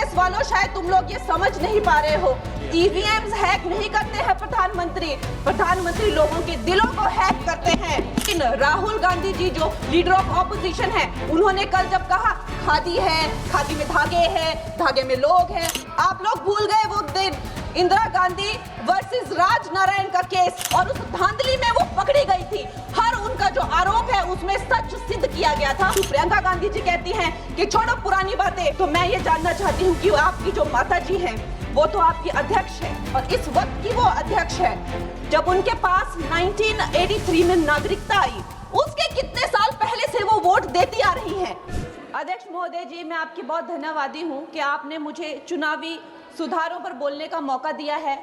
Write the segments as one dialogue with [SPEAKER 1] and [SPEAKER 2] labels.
[SPEAKER 1] कांग्रेस वालों, शायद तुम लोग ये समझ नहीं पा रहे हो, ईवीएम्स हैक नहीं करते हैं प्रधानमंत्री लोगों के दिलों को हैक करते हैं। लेकिन राहुल गांधी जी जो लीडर ऑफ ऑपोजिशन है, उन्होंने कल जब कहा खादी है, खादी में धागे हैं, धागे में लोग हैं, आप लोग भूल गए वो दिन इंदिरा गांधी वर्सेस राज नारायण का केस, और उस धांधली में वो पकड़ी गई थी। हर उनका जो आरोप है उसमें सच सिद्ध किया गया था। प्रियंका गांधी जी कहती हैं कि छोड़ो पुरानी बातें, तो मैं ये जानना चाहती हूँ कि आपकी जो माता जी हैं वो तो आपकी अध्यक्ष है, और इस वक्त की वो अध्यक्ष है जब उनके पास 1983 में नागरिकता आई, उसके कितने साल पहले से वो वोट देती आ रही हैं। अध्यक्ष महोदय जी, मैं आपकी बहुत धन्यवादी हूँ कि आपने मुझे चुनावी सुधारों पर बोलने का मौका दिया है,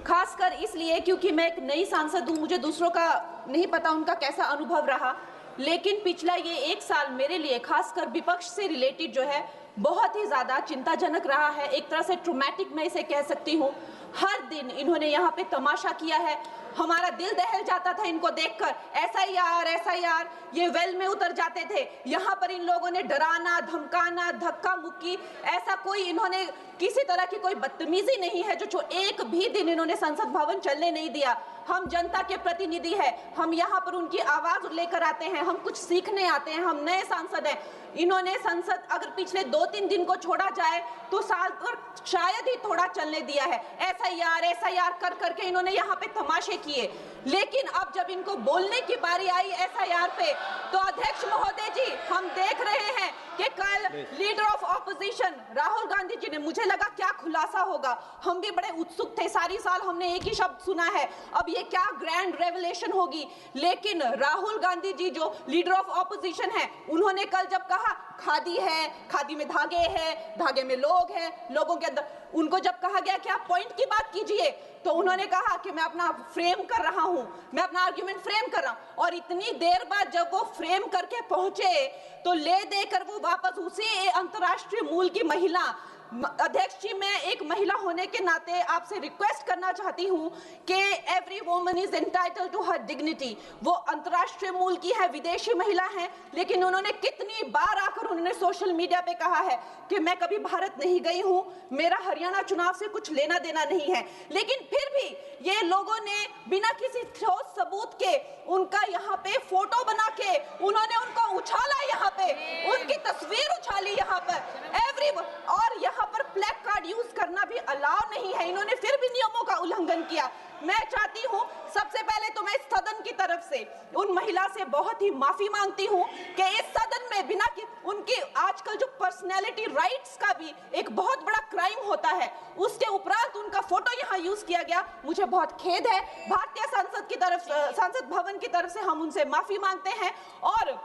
[SPEAKER 1] खासकर इसलिए क्योंकि मैं एक नई सांसद हूँ, मुझे दूसरों का नहीं पता उनका कैसा अनुभव रहा, लेकिन पिछला ये एक साल मेरे लिए खासकर विपक्ष से रिलेटेड जो है बहुत ही ज़्यादा चिंताजनक रहा है। एक तरह से ट्रॉमेटिक मैं इसे कह सकती हूँ। हर दिन इन्होंने यहाँ पे तमाशा किया है, हमारा दिल दहल जाता था इनको देखकर। एसआईआर ये वेल में उतर जाते थे। यहाँ पर इन लोगों ने डराना, धमकाना, धक्का मुक्की, ऐसा कोई इन्होंने किसी तरह की कोई बदतमीजी नहीं है जो एक भी दिन इन्होंने संसद भवन चलने नहीं दिया। हम जनता के प्रतिनिधि हैं, हम यहाँ पर उनकी आवाज लेकर आते हैं, हम कुछ सीखने आते हैं, हम नए सांसद हैं। इन्होंने संसद अगर पिछले 2-3 दिन को छोड़ा जाए तो साल भर शायद ही थोड़ा चलने दिया है। एसआईआर कर करके इन्होंने यहाँ पे तमाशे किए, लेकिन अब जब इनको बोलने की बारी आई एसआईआर पे, तो अध्यक्ष महोदय जी हम देख रहे हैं कि कल leader of opposition Rahul Gandhi ji ने, मुझे लगा क्या खुलासा होगा, हम भी बड़े उत्सुक थे, सारी साल हमने एक ही शब्द सुना है, अब ये क्या ग्रैंड रेवलेशन होगी। लेकिन राहुल गांधी जी जो लीडर ऑफ ऑपोजिशन है, उन्होंने कल जब कहा खादी है, खादी में धागे हैं, धागे में लोग हैं, लोगों के अंदर, उनको जब कहा गया कि आप पॉइंट की बात कीजिए, तो उन्होंने कहा कि मैं अपना फ्रेम कर रहा हूं, मैं अपना आर्ग्यूमेंट फ्रेम कर रहा हूं। और इतनी देर बाद जब वो फ्रेम करके पहुंचे तो ले देकर वो वापस उसी अंतर्राष्ट्रीय मूल की महिला, अध्यक्ष जी मैं एक महिला होने के नाते आपसे रिक्वेस्ट करना चाहती हूं कि every woman is entitled to her dignity. वो अंतर्राष्ट्रीय मूल की है, विदेशी महिला है, लेकिन उन्होंने कितनी बार आकर उन्होंने सोशल मीडिया पे कहा है कि मैं कभी भारत नहीं गई हूं, मेरा हरियाणा चुनाव से कुछ लेना देना नहीं है। लेकिन फिर भी ये लोगों ने बिना किसी ठोस सबूत के उनका यहाँ पे फोटो बना के उन्होंने उनको उछाला, यहाँ पे उनकी तस्वीर उछाली यहाँ पर एवरी, और यहाँ पर ब्लैक कार्ड यूज करना भी अलाउ नहीं है। इन्होंने फिर भी नियमों का उल्लंघन किया। मैं चाहती हूँ सबसे पहले तो मैं इस सदन की तरफ से उन महिला से बहुत ही माफी मांगती हूँ कि इस सदन में बिना कि उनकी आजकल जो पर्सनैलिटी राइट्स का भी एक बहुत बड़ा क्राइम होता है, उसके उपरांत उनका फोटो यहाँ यूज किया गया, मुझे बहुत खेद है। भारतीय संसद की तरफ, संसद भवन की तरफ से हम उनसे माफी मांगते हैं। और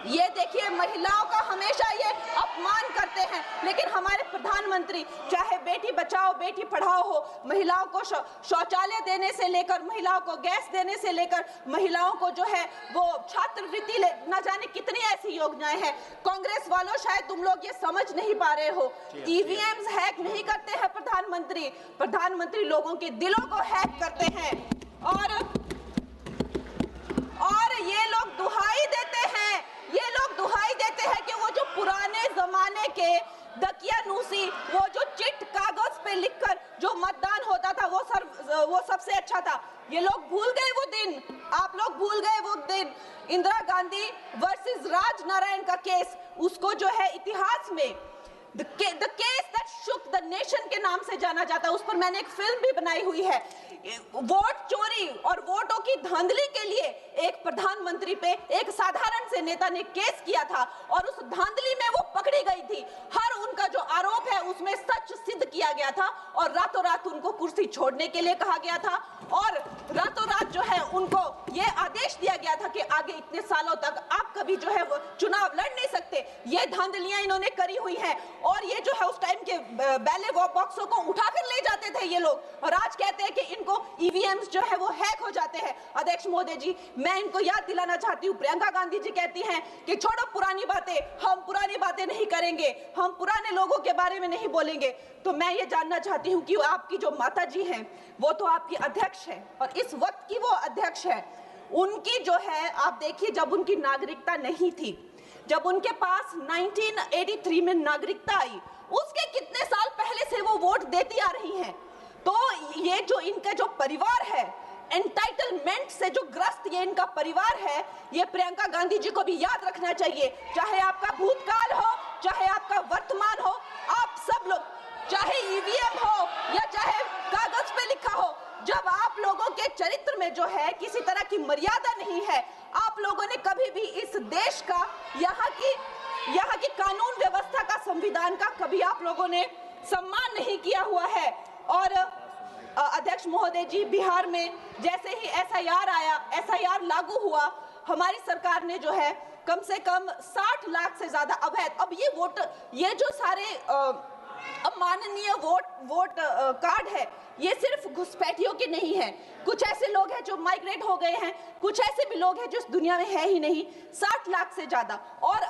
[SPEAKER 1] ये देखिए महिलाओं का हमेशा ये अपमान करते हैं, लेकिन हमारे प्रधानमंत्री चाहे बेटी बचाओ बेटी पढ़ाओ हो, महिलाओं को शौचालय देने से लेकर, महिलाओं को गैस देने से लेकर, महिलाओं को जो है वो छात्रवृत्ति, न जाने कितनी ऐसी योजनाएं हैं। कांग्रेस वालों, शायद तुम लोग ये समझ नहीं पा रहे हो, ईवीएम्स हैक नहीं करते हैं प्रधानमंत्री लोगों के दिलों को हैक करते हैं। और ये लोग दुहाई देते हैं कि वो जो पुराने जमाने के दकियानूसी, वो जो चिट कागज पे लिखकर जो मतदान होता था वो सबसे अच्छा था। ये लोग भूल गए वो दिन, आप लोग भूल गए वो दिन इंदिरा गांधी वर्सेस राज नारायण का केस, उसको जो है इतिहास में The case that shook the nation के नाम से जाना जाता है। उस पर मैंने एक फिल्म भी बनाई हुई है। वोट चोरी और वोटों की धांधली के लिए एक प्रधानमंत्री पे एक साधारण से नेता ने केस किया था, और उस धांधली में वो पकड़ी गई थी। हर उनका जो आरोप है उसमें सच सिद्ध किया गया था, और रातों रात उनको कुर्सी छोड़ने के लिए कहा गया था, और रातों रात जो है उनको ये आदेश दिया गया था कि आगे इतने सालों तक आप कभी जो है वो चुनाव लड़ नहीं सकते। ये धांधलियां इन्होंने करी हुई हैं, और ये जो है उस टाइम के बैलेट बॉक्सों को उठाकर ले जाते थे ये लोग, और आज कहते हैं कि इनको ईवीएम्स जो है वो हैक हो जाते हैं। अध्यक्ष महोदय जी, मैं इनको याद दिलाना चाहती हूँ, प्रियंका गांधी जी कहती हैं कि छोड़ो पुरानी बातें, हम पुरानी बातें नहीं करेंगे, हम पुराने लोगों के बारे में नहीं बोलेंगे। तो मैं ये जानना चाहती हूँ कि आपकी जो माता जी हैं वो तो आपकी अध्यक्ष है, और इस वक्त की वो अध्यक्ष है। उनकी जो है आप देखिए, जब उनकी नागरिकता नहीं थी, जब उनके पास 1983 में नागरिकता आई, उसके कितने ये जो इनका जो परिवार है, एंटाइटलमेंट से जो ग्रस्त ये इनका परिवार है, ये प्रियंका गांधी जी को भी याद रखना चाहिए। चाहे आपका भूतकाल हो, चाहे आपका वर्तमान हो, आप सब लोग, चाहे ईवीएम हो या चाहे कागज पे लिखा हो, जब आप लोगों के चरित्र में जो है किसी तरह की मर्यादा नहीं है, आप लोगों ने कभी भी इस देश का, यहाँ की कानून व्यवस्था का, संविधान का कभी आप लोगों ने सम्मान नहीं किया हुआ है। और अध्यक्ष महोदय जी, बिहार में जैसे ही एसआईआर लागू हुआ, हमारी सरकार ने जो है कम से कम 60 लाख से ज्यादा अवैध, अब ये जो सारे अमाननीय वोट कार्ड है, ये सिर्फ घुसपैठियों के नहीं है। कुछ ऐसे लोग हैं जो माइग्रेट हो गए हैं, कुछ ऐसे भी लोग हैं जो इस दुनिया में है ही नहीं। 60 लाख से ज्यादा। और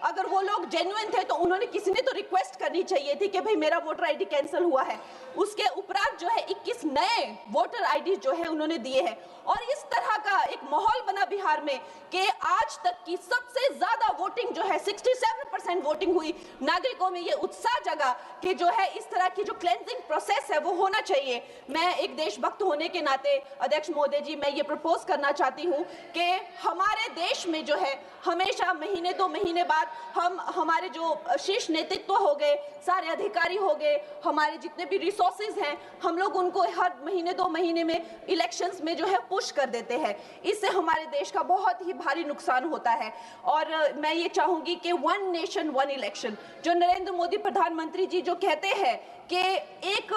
[SPEAKER 1] अगर वो लोग जेन्युइन थे तो उन्होंने, किसी ने तो रिक्वेस्ट करनी चाहिए थी कि भाई मेरा वोटर आईडी कैंसिल हुआ है। उसके उपरांत जो है 21 नए वोटर आईडी जो है उन्होंने दिए हैं। और इस तरह का एक माहौल बना बिहार में कि आज तक की सबसे ज्यादा वोटिंग जो है, 67% वोटिंग हुई। नागरिकों में ये उत्साह जगा कि जो है इस तरह की जो क्लेंजिंग प्रोसेस है वो होना चाहिए। मैं एक देशभक्त होने के नाते अध्यक्ष महोदय जी, मैं ये प्रपोज करना चाहती हूँ कि हमारे देश में जो है हमेशा महीने 2 महीने बाद हमारे जो शीर्ष नेतृत्व हो गए, सारे अधिकारी हो गए, हमारे जितने भी रिसोर्सेज हैं, हम लोग उनको हर महीने 2 महीने में इलेक्शंस में जो है पुश कर देते हैं। इससे हमारे देश का बहुत ही भारी नुकसान होता है। और मैं ये चाहूंगी कि 1 नेशन 1 इलेक्शन, जो नरेंद्र मोदी प्रधानमंत्री जी जो कहते हैं कि एक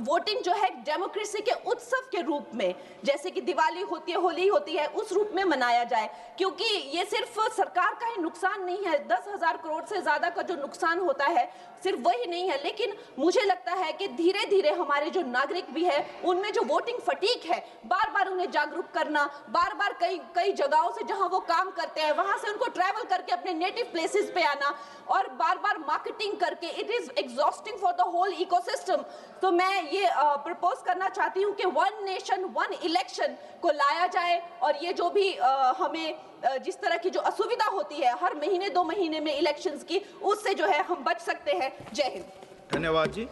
[SPEAKER 1] वोटिंग जो है डेमोक्रेसी के उत्सव के रूप में, जैसे कि दिवाली होती है, होली होती है, उस रूप में मनाया जाए। क्योंकि ये सिर्फ सरकार का ही नुकसान नहीं है, 10,000 करोड़ से ज्यादा का जो नुकसान होता है सिर्फ वही नहीं है, लेकिन मुझे लगता है कि धीरे धीरे हमारे जो नागरिक भी है उनमें जो वोटिंग फटीक है, बार बार उन्हें जागरूक करना, बार बार कई जगहों से जहां वो काम करते हैं वहां से उनको ट्रैवल करके अपने नेटिव प्लेसेस पे आना और बार बार मार्केटिंग करके, it is exhausting for the whole ecosystem. तो मैं ये प्रपोज करना चाहती हूँ कि 1 नेशन 1 इलेक्शन को लाया जाए। और ये जो भी हमें जिस तरह की जो असुविधा होती है हर महीने 2 महीने में इलेक्शंस की, उससे जो है हम बच सकते हैं। जय हिंद।
[SPEAKER 2] धन्यवाद जी।